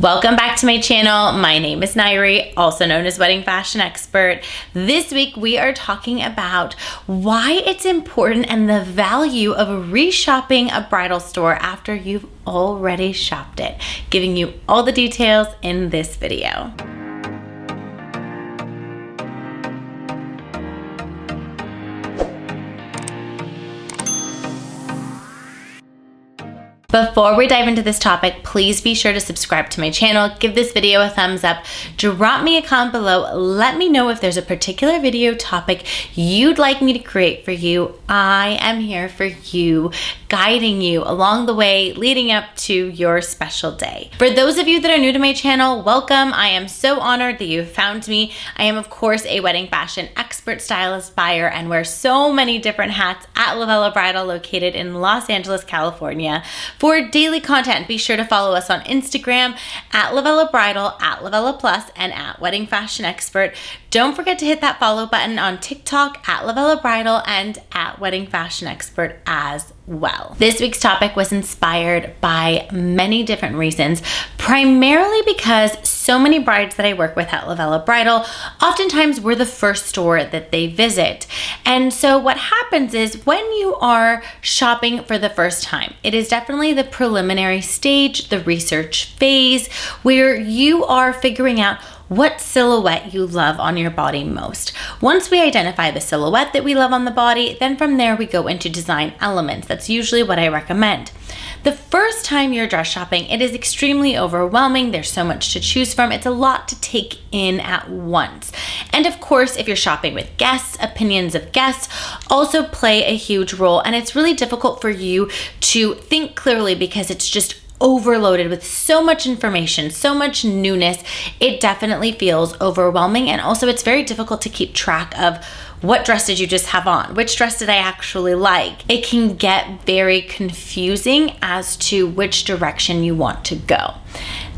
Welcome back to my channel. My name is Nayri, also known as Wedding Fashion Expert. This week we are talking about why it's important and the value of reshopping a bridal store after you've already shopped it. Giving you all the details in this video. Before we dive into this topic, please be sure to subscribe to my channel, give this video a thumbs up, drop me a comment below, let me know if there's a particular video topic you'd like me to create for you. I am here for you, guiding you along the way, leading up to your special day. For those of you that are new to my channel, welcome. I am so honored that you found me. I am, of course, a wedding fashion expert, stylist, buyer, and wear so many different hats at LOVELLA Bridal, located in Los Angeles, California. For daily content, be sure to follow us on Instagram at LOVELLA Bridal, at LOVELLA Plus, and at Wedding Fashion Expert. Don't forget to hit that follow button on TikTok at LOVELLA Bridal and at Wedding Fashion Expert as well. This week's topic was inspired by many different reasons, primarily because so many brides that I work with at LOVELLA Bridal, oftentimes we're the first store that they visit. And so what happens is when you are shopping for the first time, it is definitely the preliminary stage, the research phase, where you are figuring out what silhouette you love on your body most. Once we identify the silhouette that we love on the body, then from there we go into design elements. That's usually what I recommend. The first time you're dress shopping, it is extremely overwhelming. There's so much to choose from. It's a lot to take in at once. And of course, if you're shopping with guests, opinions of guests also play a huge role. And it's really difficult for you to think clearly because it's just overloaded with so much information, so much newness. It definitely feels overwhelming, and also it's very difficult to keep track of what dress did you just have on? Which dress did I actually like? It can get very confusing as to which direction you want to go.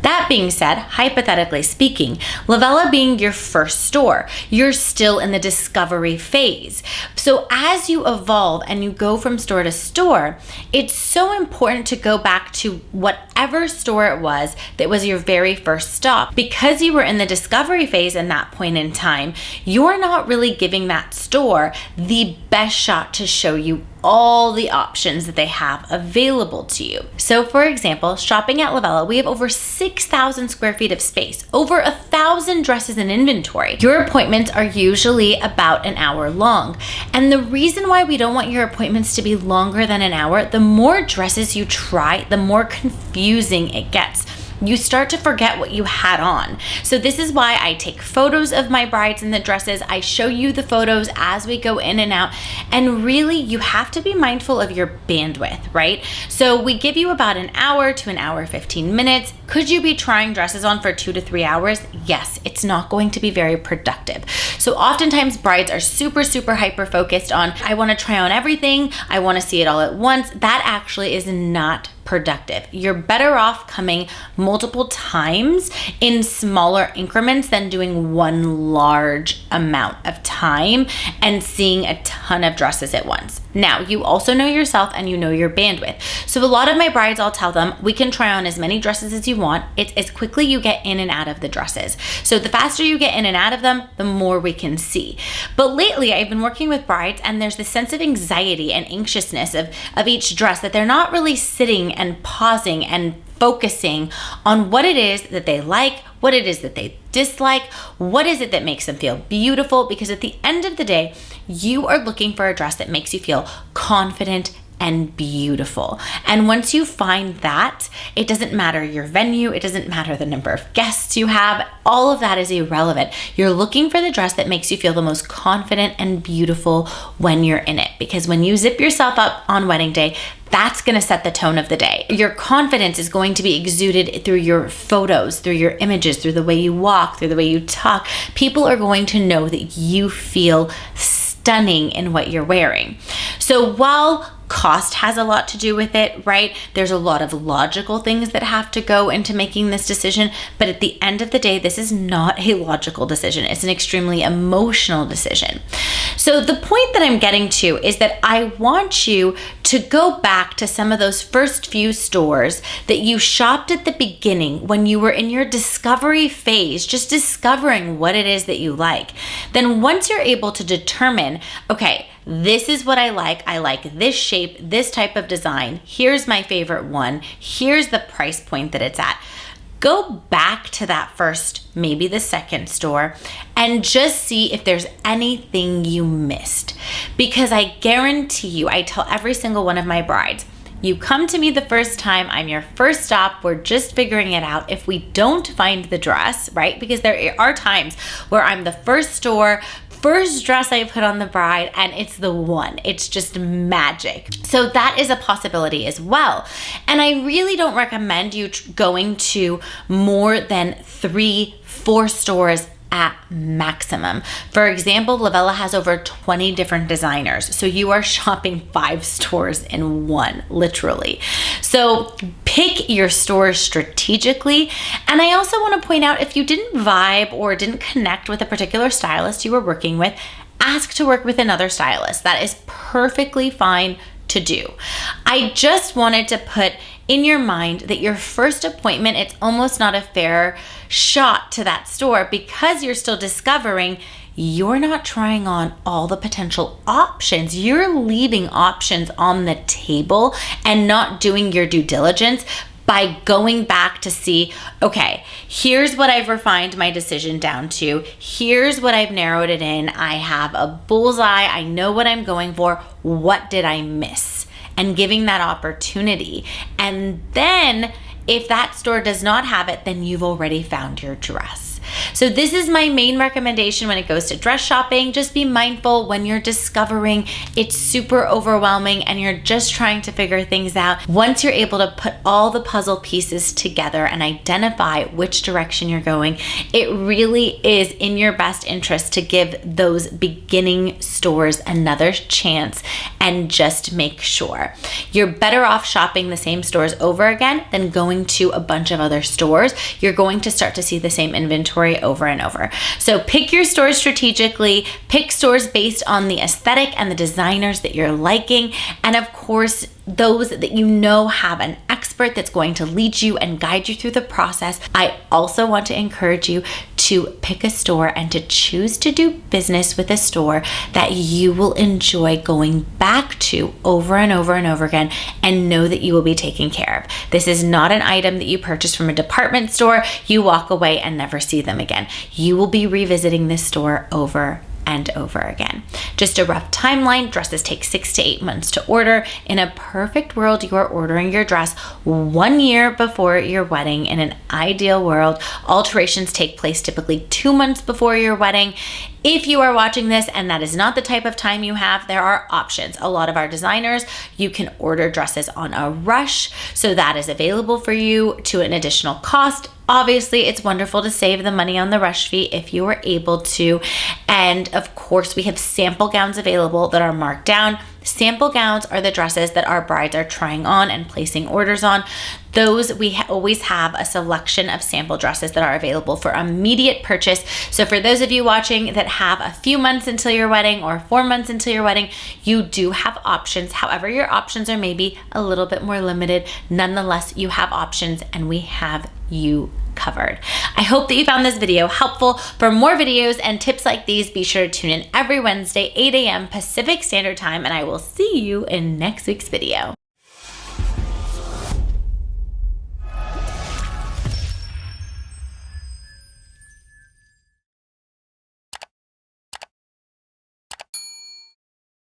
That being said, hypothetically speaking, LOVELLA being your first store, you're still in the discovery phase. So as you evolve and you go from store to store, it's so important to go back to whatever store it was that was your very first stop. Because you were in the discovery phase in that point in time, you're not really giving that store the best shot to show you all the options that they have available to you. So for example, shopping at LOVELLA, we have over 6,000 square feet of space, over 1,000 dresses in inventory. Your appointments are usually about an hour long. And the reason why we don't want your appointments to be longer than an hour, the more dresses you try, the more confusing it gets. You start to forget what you had on. So this is why I take photos of my brides in the dresses. I show you the photos as we go in and out. And really, you have to be mindful of your bandwidth, right? So we give you about an hour to an hour 15 minutes. Could you be trying dresses on for 2 to 3 hours? Yes, it's not going to be very productive. So oftentimes brides are super hyper focused on, I want to try on everything. I want to see it all at once. That actually is not productive. You're better off coming multiple times in smaller increments than doing one large amount of time and seeing a ton of dresses at once. Now, you also know yourself and you know your bandwidth. So a lot of my brides, I'll tell them, we can try on as many dresses as you want. It's as quickly you get in and out of the dresses. So the faster you get in and out of them, the more we can see. But lately, I've been working with brides and there's this sense of anxiety and anxiousness of each dress that they're not really sitting and pausing and focusing on what it is that they like, what it is that they dislike, what is it that makes them feel beautiful, because at the end of the day, you are looking for a dress that makes you feel confident and beautiful. And once you find that, it doesn't matter your venue, it doesn't matter the number of guests you have, all of that is irrelevant. You're looking for the dress that makes you feel the most confident and beautiful when you're in it. Because when you zip yourself up on wedding day, that's gonna set the tone of the day. Your confidence is going to be exuded through your photos, through your images, through the way you walk, through the way you talk. People are going to know that you feel stunning in what you're wearing. So while Cost has a lot to do with it, right? There's a lot of logical things that have to go into making this decision, but at the end of the day, this is not a logical decision. It's an extremely emotional decision. So the point that I'm getting to is that I want you to go back to some of those first few stores that you shopped at the beginning when you were in your discovery phase, just discovering what it is that you like. Then once you're able to determine, okay, this is what I like this shape, this type of design, here's my favorite one, here's the price point that it's at. Go back to that first, maybe the second store, and just see if there's anything you missed. Because I guarantee you, I tell every single one of my brides, you come to me the first time, I'm your first stop, we're just figuring it out. If we don't find the dress, right? Because there are times where I'm the first store, first dress I put on the bride, and it's the one. It's just magic. So that is a possibility as well. And I really don't recommend you going to more than 3-4 stores at maximum. For example, Lovella has over 20 different designers. So you are shopping 5 stores in one, literally. So pick your stores strategically. And I also want to point out, if you didn't vibe or didn't connect with a particular stylist you were working with, ask to work with another stylist. That is perfectly fine to do. I just wanted to put in your mind that your first appointment, it's almost not a fair shot to that store because you're still discovering. You're not trying on all the potential options. You're leaving options on the table and not doing your due diligence by going back to see, okay, here's what I've refined my decision down to. Here's what I've narrowed it in. I have a bullseye. I know what I'm going for. What did I miss? And giving that opportunity. And then if that store does not have it, then you've already found your dress. So this is my main recommendation when it goes to dress shopping. Just be mindful when you're discovering it's super overwhelming and you're just trying to figure things out. Once you're able to put all the puzzle pieces together and identify which direction you're going, it really is in your best interest to give those beginning stores another chance and just make sure. You're better off shopping the same stores over again than going to a bunch of other stores. You're going to start to see the same inventory over and over. So pick your stores strategically, pick stores based on the aesthetic and the designers that you're liking, and of course, those that you know have an expert that's going to lead you and guide you through the process. I also want to encourage you to pick a store and to choose to do business with a store that you will enjoy going back to over and over and over again and know that you will be taken care of. This is not an item that you purchase from a department store, you walk away and never see them again. You will be revisiting this store over and over again. Just a rough timeline, dresses take 6 to 8 months to order. In a perfect world, you are ordering your dress 1 year before your wedding. In an ideal world, alterations take place typically 2 months before your wedding. If you are watching this and that is not the type of time you have, there are options. A lot of our designers, you can order dresses on a rush, so that is available for you to an additional cost. Obviously, it's wonderful to save the money on the rush fee if you are able to. And of course, we have sample gowns available that are marked down. Sample gowns are the dresses that our brides are trying on and placing orders on. Those we always have a selection of sample dresses that are available for immediate purchase. So for those of you watching that have a few months until your wedding or 4 months until your wedding, you do have options. However, your options are maybe a little bit more limited. Nonetheless, you have options and we have you covered. I hope that you found this video helpful. For more videos and tips like these, be sure to tune in every Wednesday, 8 a.m. Pacific Standard Time, and I will see you in next week's video.